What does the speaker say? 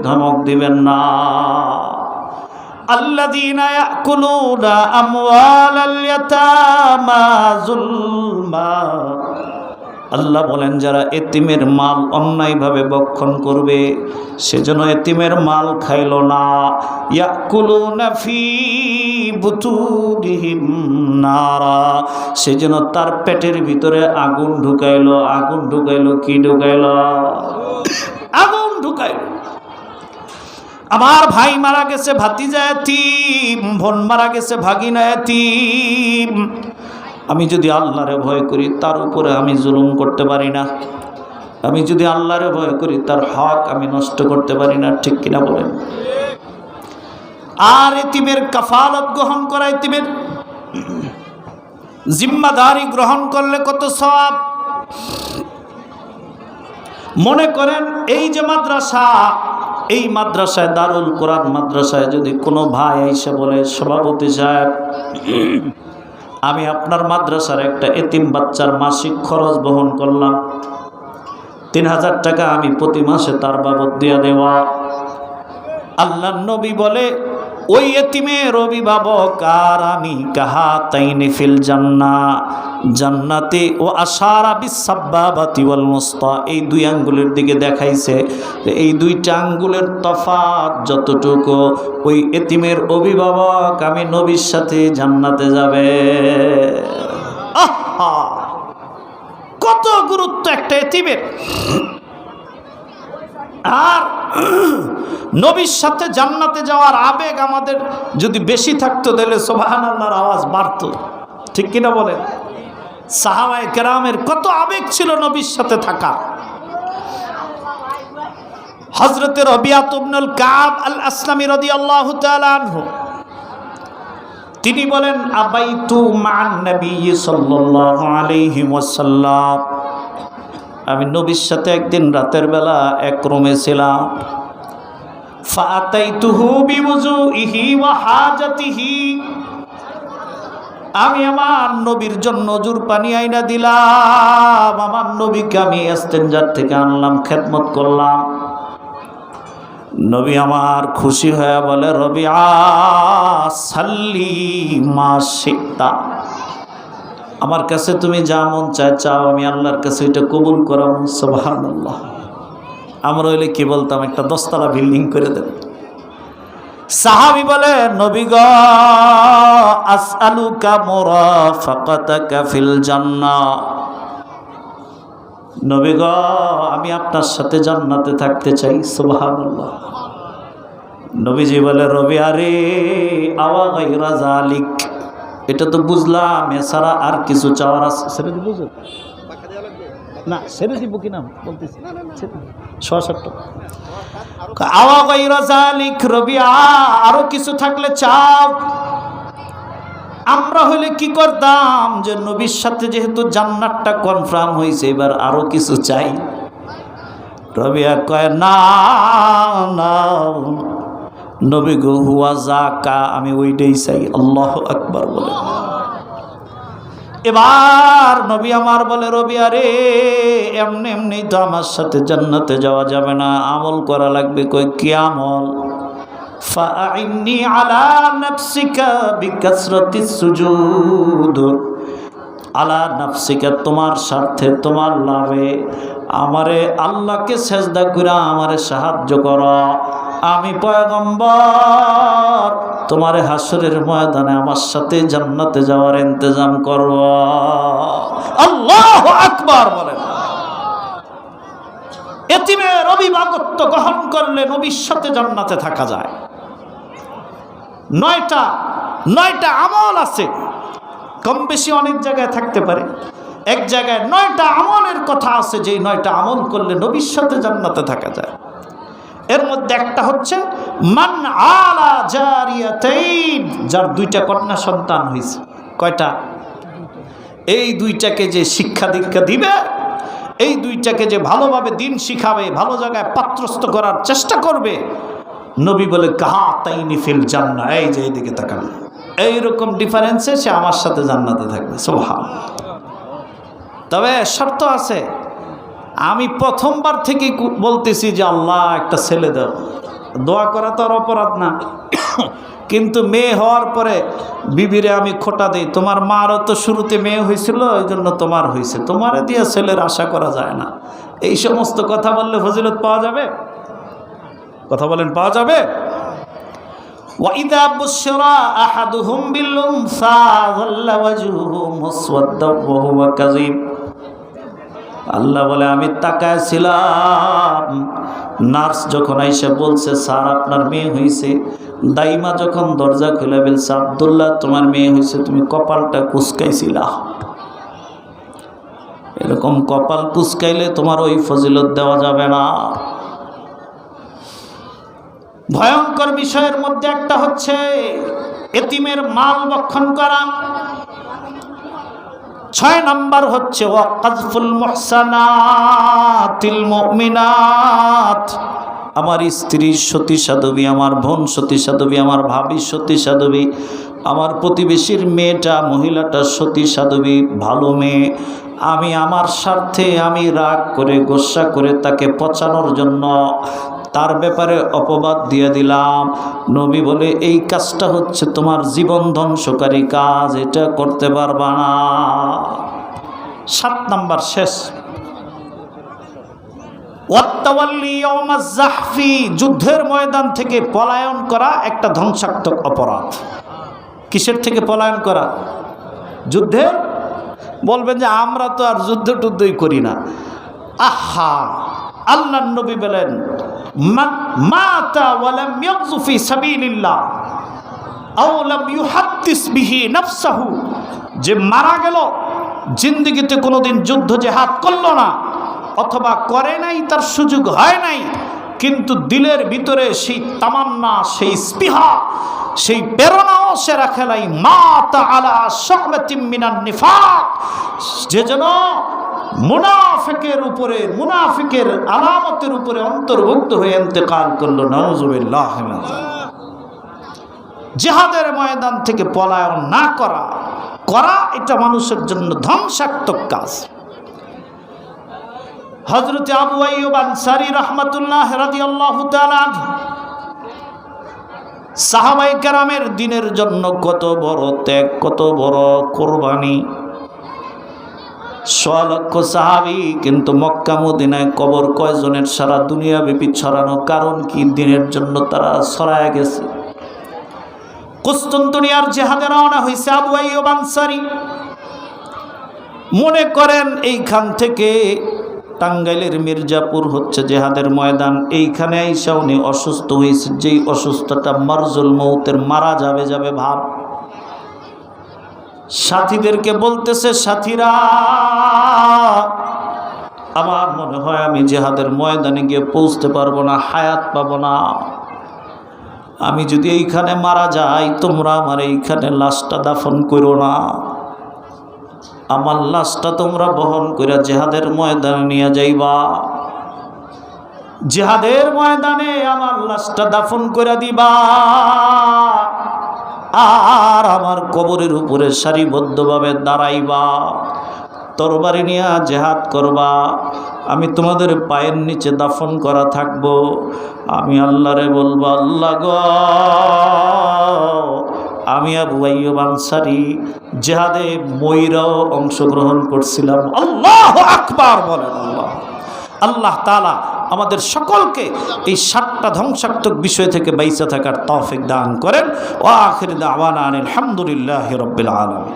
ধমক দিবেন না। আল্লাযীনা ইয়াকুলুনা আমওয়ালাল ইয়াতামা যুলমা, আল্লাহ বলেন যারা এতিমের মাল অন্যায়ভাবে ভক্ষণ করবে সেজন্য এতিমের মাল খাইল না। ইয়াকুলুনা ফি বুতুনিহিম নারা, সেজন্য তার পেটের ভিতরে আগুন ঢুকাইলো। আগুন ঢুকাইলো কি ঢুকাইলো? আগুন ঢুকাইলো। আমার ভাই মারা গেছে, ভাতিজা এতিম, বোন মারা গেছে, ভাগিনা এতিম। আমি যদি আল্লাহরে ভয় করি তার উপরে আমি জুলুম করতে পারি না। আমি যদি আল্লাহরে ভয় করি তার হক আমি নষ্ট করতে পারি না, ঠিক কিনা বলেন? আর এতিমের কাফালত গ্রহণ করা, এতিমের জিম্মাদারি গ্রহণ করলে কত সওয়াব। মনে করেন এই যে মাদ্রাসা, এই মাদ্রাসায় দারুল কোরআন মাদ্রাসায় যদি কোনো ভাই এসে বলে সভাপতি সাহেব আমি আপনার মাদ্রাসার একটা এতিম বাচ্চার মাসিক খরচ বহন করলাম, 3000 টাকা আমি প্রতি মাসে তার বাবদ দিয়া দেওয়া। আল্লাহর নবী বলে ওই এতিমের অভিভাবক আর আমি কাহাতাইনি ফিল জান্নাহ, জান্নাতে ও আশারা বিসাব্বাবাতি ওয়াল মুস্তা, এই দুই আঙ্গুলের দিকে দেখাইছে। এই দুইটা আঙ্গুলের তফাৎ যতটুকু, ওই এতিমের অভিভাবক আমি নবীর সাথে জান্নাতে যাবে। আহা, কত গুরুত্ব একটা এতিমের। আর নবীর সাথে জান্নাতে যাওয়ার আবেগ আমাদের যদি বেশি থাকতো তাহলে সুবহানাল্লাহর আওয়াজ বাড়তো, ঠিক কিনা বলেন? সাহাবায়ে কেরামের কত আবেগ ছিল নবীর সাথে থাকা। হযরত রবিআত ইবনুল কাব আল আসলামী রাদিয়াল্লাহু তাআলা আনহু তিনি বলেন আবাইতু মান নবী সাল্লাল্লাহু আলাইহি ওয়াসাল্লাম, আমি নবীর সাথে একদিন রাতের বেলা এক রুমে ছিলাম। ফাতাইতুহু বিওযুইহি ওয়া হাজাতিহি, আমি আমার নবীর জন্য নজর পানি আইনা দিলাম। আমার নবীকে আমি ইস্তেনজার থেকে আনলাম, খেদমত করলাম। নবী আমার খুশি হয়ে বলে রবিআ সাল্লি মা শিতা, আমার কাছে তুমি যা মন চায় চাও, আমি আল্লাহর কাছে এটা কবুল করাম। সুবহানাল্লাহ। আমরা হইলে কি বলতাম, একটা 10 তলা বিল্ডিং করে দেন। সাহাবী বলে নবী গো আসআলুকা মুরাফাকাতাকা ফিল জান্নাহ, নবী গো আমি আপনার সাথে জান্নাতে থাকতে চাই। সুবহানাল্লাহ। নবীজি বলে রবি আরে আওয়া গায়রা যালিক, এটা তো বুঝলাম, এছাড়া আর কিছু চাওয়ার আছে? সেটা কি বুঝো না? সেটা দিব কিনা বলতেছি আওয়া গায়রা যালিক, রবি আরো কিছু থাকলে চাও। আমরা হইলে কি করতাম যে নবীর সাথে যেহেতু জান্নাতটা কনফার্ম হয়েছে এবার আরো কিছু চাই। রবিয়া কয় না না নবী গো হুয়া যাকা, আমি ওইটাই চাই। আল্লাহু আকবার বলে। এবার নবী আমার বলে রবি আরে এমনি এমনি তো আমার সাথে জান্নাতে যাওয়া যাবে না, আমল করা লাগবে। কই কি আমল? ফাআইন্নি আলা নাফসিকা বিকাসরাতিস সুজুদ, আলা নাফসিকা তোমার স্বার্থে তোমার লাভে আমারে আল্লাহকে সেজদা করে আমারে সাহায্য করো। আমি পয়গম্বর তোমারে হাসরের ময়দানে আমার সাথে জান্নাতে যাওয়ার ইন্তজাম করব। আল্লাহু আকবার বলেন। এতিমের অভিভাবকত্ব গ্রহণ করলে নবীর সাথে জান্নাতে থাকা যায়। 9টা আমল আছে, কম বেশি অনেক জায়গায় থাকতে পারে। এক জায়গায় 9টা আমলের কথা আছে, যে 9টা আমল করলে নবীর সাথে জান্নাতে থাকা যায়। এর মধ্যে একটা হচ্ছে মান আলা জারিয়াতাইন, যার 2টা কন্যা সন্তান হয়েছে। কয়টা? এই 2টাকে যে শিক্ষা দীক্ষা দিবে, এই 2টাকে যে ভালোভাবে দিন শিখাবে, ভালো জায়গায় পাত্রস্থ করার চেষ্টা করবে, নবী বলে কাহাতাইনি ফিল জান্নাহ, এই যে এইদিকে তাকান, এইরকম ডিফারেন্সে সে আমার সাথে জান্নাতে থাকবে। সুবহানাল্লাহ। তবে শর্ত আছে, আমি প্রথমবার থেকে বলতেছি যে আল্লাহ একটা ছেলে দাও। দোয়া করা তো আর অপরাধ না, কিন্তু মেয়ে হওয়ার পরে বিবিরে আমি খোটা দেই, তোমার মারও তো শুরুতে মেয়ে হয়েছিল, ওই জন্য তোমার হয়েছে, তোমারে দিয়ে ছেলের আশা করা যায় না। এই সমস্ত কথা বললে ফজিলত পাওয়া যাবে? কথা বলেন, পাওয়া যাবে? وَإِذَا بُشِّرَ أَحَدُهُم بِالْأُنثَىٰ ظَلَّ وَجْهُهُ مُسْوَدًّا وَهُوَ كَظِيمٌ। আল্লাহ বলে আমি তাকাইছিলাম, নার্স যখন আইসা বলছে স্যার আপনার মেয়ে হয়েছে, দাইমা যখন দরজা খুলে বলছে আব্দুল্লাহ তোমার মেয়ে হয়েছে, তুমি কপালটা কুচকাইছিলা। এরকম কপাল কুচকাইলে তোমার ওই ফজিলত দেওয়া যাবে না। ভয়ঙ্কর বিষয়ের মধ্যে একটা হচ্ছে এতিমের মাল ভক্ষণ করা। 6 নম্বর হচ্ছে ওয়াকাযফুল মুহসানাতিল মুমিনাত। আমার স্ত্রী সতী সাধবী, আমার বোন সতী সাধবী, আমার ভাবি সতী সাধবী, আমার প্রতিবেশীর মেয়েটা মহিলাটা সতী সাধবী, ভালো মেয়ে। আমি আমার স্বার্থে আমি রাগ করে গোসা করে তাকে পচানোর জন্য তার ব্যাপারে অপবাদ দিয়ে দিলাম। নবী বলে এই কাজটা হচ্ছে তোমার জীবন ধ্বংসকারী কাজ, এটা করতে পারবা না। 7 নম্বর শেষ, ওয়াত্তাওয়াল্লি ইয়াওমাজ জাহফি, যুদ্ধের ময়দান থেকে পলায়ন করা একটা ধ্বংসাত্মক অপরাধ। কিসের থেকে পলায়ন করা? যুদ্ধের। বলবেন যে আমরা তো আর যুদ্ধ টুদ্ধই করি না। আহা, আল্লাহর নবী বলেন মান মাতা ওয়া লাম ইয়াগযু ফি সাবিলিল্লাহ আও লাম ইউহাদ্দিস বিহি নাফসাহু, যে মারা গেল জিন্দেগিতে কোনোদিন যুদ্ধ জিহাদ করলো না, অথবা করে নাই, তার সুযোগ হয় নাই, কিন্তু দিলের ভিতরে সেই তামান্না, সেই স্পৃহা, সেই প্রেরণাও সে রাখে নাই, মাতা আলা শা'বাতিন মিনান নিফাক, যে যেন মুনাফিকের উপরে, মুনাফিকের আলামতের উপরে অন্তর্ভুক্ত হয়ে ইন্তেকাল করলো। নাউযুবিল্লাহ। জিহাদের ময়দান থেকে পলায়ন না করা, এটা মানুষের জন্য ধ্বংসাত্মক কাজ। হযরত আবু আইয়ুব আনসারী রাহমাতুল্লাহ রাদিয়াল্লাহু তাআলা আনহু, সাহাবায়ে কেরামের দ্বীনের জন্য কত বড় ত্যাগ, কত বড় কুরবানি। 100 লক্ষ সাহাবী, কিন্তু মক্কা মদিনায় কবর কয়জনের সারা দুনিয়া ব্যাপী ছড়ানো, কারণ কি? দ্বীনের জন্য তারা ছড়ায় গেছে। কুস্তুনতুনিয়ার জিহাদে রওনা হয়েছে আবু আইয়ুব আনসারী। মনে করেন এইখান থেকে টাঙ্গাইলের মির্জাপুর হচ্ছে জিহাদের ময়দান, এইখানে আইসা উনি অসুস্থ হয়েছে, যেই অসুস্থতা মারজুল মৌতের, মারা যাবে ভাব। সাথীদেরকে বলতেছে সাথীরা আমার মনে হয় আমি জিহাদের ময়দানে গিয়ে পৌঁছতে পারবো না, হায়াত পাবো না। আমি যদি এইখানে মারা যাই, তোমরা আমার এইখানে লাশটা দাফন করো না, আমার লাশটা তোমরা বহন করে জিহাদের ময়দানে নিয়ে যাইবা, জিহাদের ময়দানে আমার লাশটা দাফন করে দিবা, আর আমার কবরের উপরে সারিবদ্ধভাবে দাঁড়াইবা, তরবারি নিয়ে জিহাদ করবা, আমি তোমাদের পায়ের নিচে দাফন করা থাকবো। আমি আল্লাহরে বলবো, আল্লাহ গো, আমি আবু আইয়ুব আনসারী জিহাদে ময়রাও অংশগ্রহণ করছিলাম। আল্লাহু আকবার বলেন। আল্লাহ তাআলা আমাদের সকলকে এই 7টা ধ্বংসাত্মক বিষয় থেকে বাইচা থাকার তৌফিক দান করেন। ওয়া আখির দাওয়ানা আলহামদুলিল্লাহি রাব্বিল আলামিন।